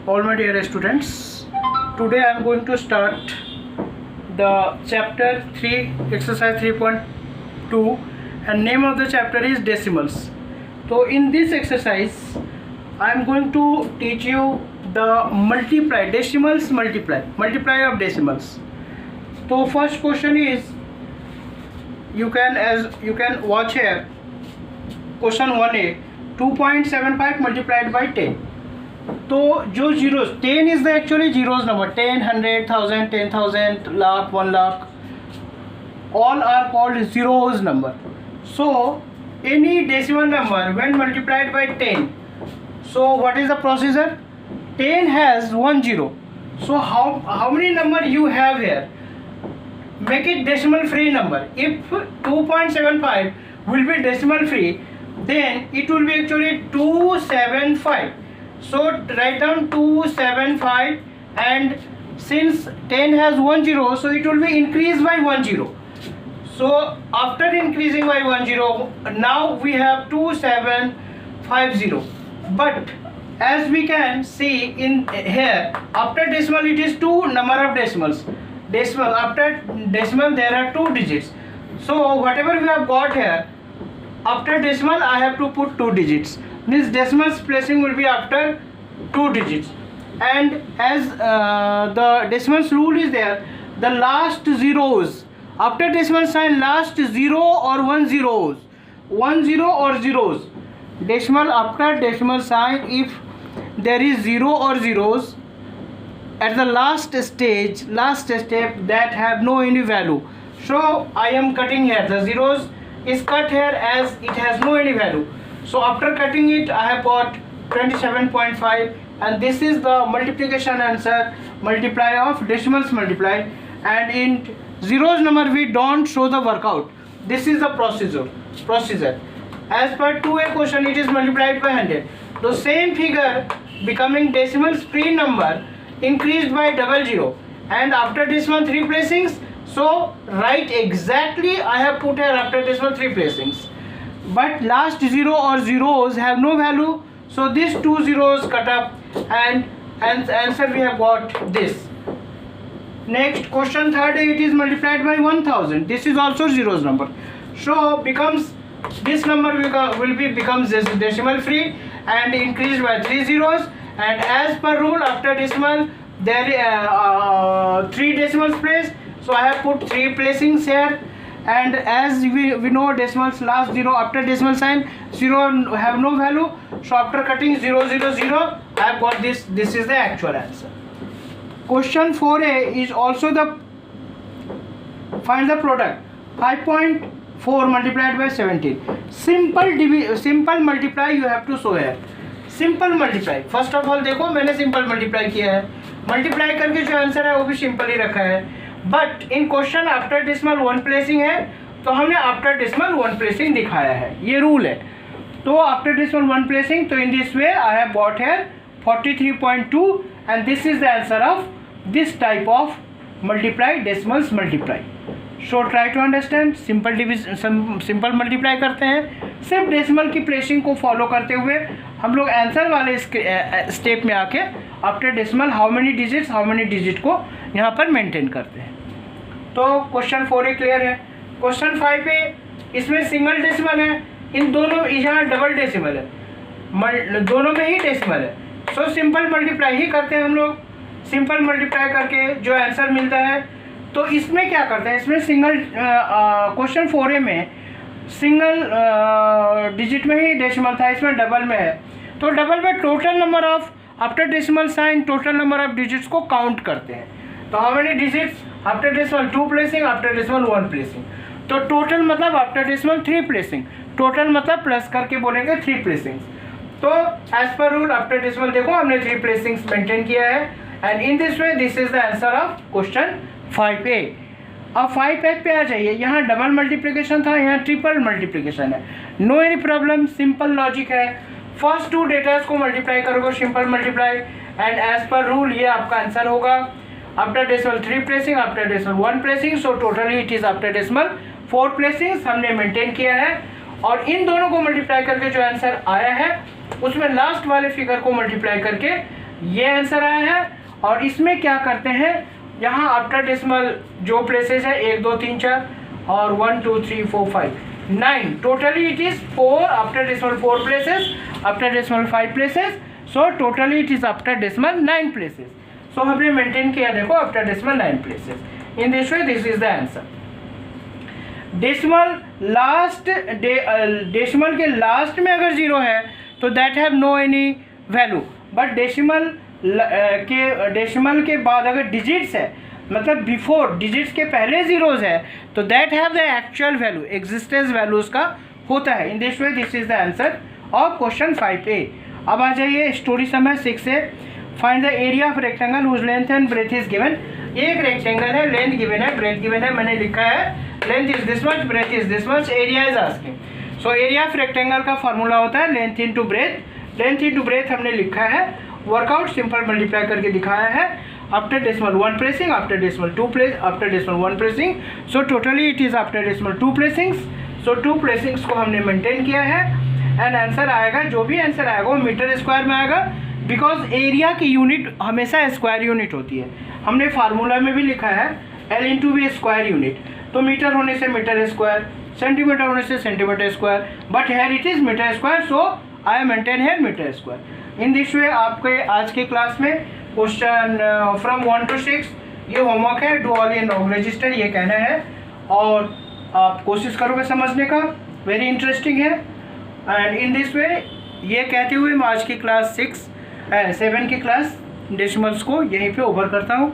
All my dear students, today I am going to start the chapter 3 exercise 3.2 and name of the chapter is decimals. So in this exercise I am going to teach you the multiply, decimals multiply of decimals. So first question is, you can watch here, question 1a, 2.75 multiplied by 10. तो जो zeros 10 is the actually zeros number, 10, 100, 1000, 10,000, lakh, 1 lakh, all are called zeros number. So any decimal number when multiplied by 10, so what is the procedure? 10 has 1 zero. So how many number you have here? Make it decimal free number. If 2.75 will be decimal free, then it will be actually 275. So write down 275, and since 10 has 1 zero, so it will be increased by 1 zero. So after increasing by 1 zero, now we have 2750. But as we can see in here, after decimal it is 2 number of decimals. Decimal, after decimal there are 2 digits. So whatever we have got here, after decimal I have to put 2 digits. This decimal placing will be after 2 digits, and as the decimals rule is there, the last zeros after decimal sign, last 0 or 1 zeros, 1 0 or zeros, decimal after decimal sign, if there is 0 or zeros at the last stage, last step, that have no any value. So I am cutting here, the zeros is cut here as it has no any value. So after cutting it, I have got 27.5, and this is the multiplication answer, multiply of decimals multiply. And in zeros number we don't show the workout. This is the procedure. As per 2a question, it is multiplied by 100. The same figure becoming decimals free number increased by 00, and after decimal 3 placings. So write exactly, I have put here after decimal 3 placings, but last 0 or zeros have no value, so these 2 zeros cut up, and answer we have got this. Next question 3rd, it is multiplied by 1000. This is also zeros number, so becomes this number becomes decimal free and increased by 3 zeros. And as per rule, after decimal there 3 decimals place, so I have put 3 placings here. And as we know, decimals last 0 after decimal sign, 0 have no value, so after cutting 0 0 0, I have got this. This is the actual answer. Question 4a is also the find the product, 5.4 multiplied by 17. Simple multiply you have to show here. Simple multiply, first of all देखो मैंने simple multiply किया है, multiply करके जो answer है वो भी simple ही रखा है. But in question after decimal 1 placing है, तो हमने आफ्टर डेसिमल 1 प्लेसिंग दिखाया है, ये रूल है. तो आफ्टर डेसिमल 1 प्लेसिंग, तो in this way I have got here 43.2, and this is the answer of this type of multiply, decimals multiply. So try to understand. Simple multiply करते हैं, सिर्फ decimal की प्लेसिंग को follow करते हुए हम लोग आंसर वाले स्टेप में आके after decimal how many digit को यहाँ पर मेंटेन करते हैं. तो क्वेश्चन 4 क्लियर है. क्वेश्चन 5 पे इसमें सिंगल डेसिमल है, इन दोनों यहाँ डबल डेसिमल है, दोनों में ही डेसिमल है. सो सिंपल मल्टीप्लाई ही करते हैं हम लोग. सिंपल मल्टीप्लाई करके जो आंसर मिलता है, तो इसमें क्या करते हैं, इसमें सिंगल क्वेश्चन 4a में सिंगल डिजिट में ही डेसिमल था, इसमें डबल में है. तो डबल में total number of after decimal sign, total number of digits को काउंट करते हैं. तो how many digits after decimal 2 placing, after decimal 1 placing. तो टोटल मतलब आफ्टर डेसिमल 3 प्लेसिंग, टोटल मतलब प्लस करके बोलेंगे 3 प्लेसिंग्स. तो as per rule after decimal देखो हमने 3 प्लेसिंग्स मेंटेन किया है, and in this way this is the answer of question 5a. अब 5a पे आ जाइए. यहाँ डबल मल्टीप्लिकेशन था, यहाँ ट्रिपल मल्टीप्लिकेशन है. No any problem, simple logic है. फर्स्ट 2 डेटास को मल्टीप्लाई करोगे simple multiply, and as per rule ये आपका आंसर होगा. After decimal 3 placing, after decimal 1 placing, so totally it is after decimal 4 placings हमने मेंटेन किया है. और इन दोनों को मल्टीप्लाई करके जो आंसर आया है, उसमें लास्ट वाले फिगर को मल्टीप्लाई करके ये आंसर आया है। और इसमें क्या करते हैं, यहाँ आफ्टर डेसिमल जो प्लेसेस है 1 2 3 4 और 1 2 3 4 5 9, totally it is 4, after decimal 4 places, after decimal 5 places, so totally it is after decimal 9 places. So हमने मेंटेन किया, देखो after decimal 9 places. In this way this is the answer. Decimal last decimal के last में अगर 0 है तो that have no any value, but decimal के बाद अगर डिजिट्स है, मतलब बिफोर डिजिट्स के पहले जीरोज है, तो that have the actual value, existence value उसका होता है। In this way this is the answer of question 5A। अब आ जाइए स्टोरी समय 6 से। Find the area of rectangle whose length and breadth is given. एक रेक्टेंगल है, लेंथ गिवन है, ब्रेथ गिवन है, मैंने लिखा है length is this much, breadth is this much, area is asking. So area of rectangle का formula होता है length into breadth. Length into breadth हमने लिखा है, वर्कआउट सिंपल मल्टीप्लाई करके दिखाया है। After decimal 1 placing, after decimal 2 place, after decimal 1 placing, so totally it is after decimal 2 प्लेसिंग्स। सो 2 प्लेसिंग्स को हमने मेंटेन किया है एंड आंसर आएगा, जो भी आंसर आएगा वो मीटर स्क्वायर में आएगा, बिकॉज एरिया की यूनिट हमेशा स्क्वायर यूनिट होती है। हमने फार्मूला में भी लिखा है L into V square unit, तो मीटर होने से मीटर स्क्वायर, सेंटीमीटर होने से centimetre square, but here it is metre square, so I maintain here metre square. In this way आपके आज की क्लास में क्वेश्चन फ्रॉम 1 to 6 ये होमवर्क है, do all in log register, ये कहना है, और आप कोशिश करोगे समझने का, वेरी इंटरेस्टिंग है। एंड इन दिस वे ये कहते हुए मैं आज की क्लास 7 की क्लास डेसिमल्स को यहीं पे ओवर करता हूँ।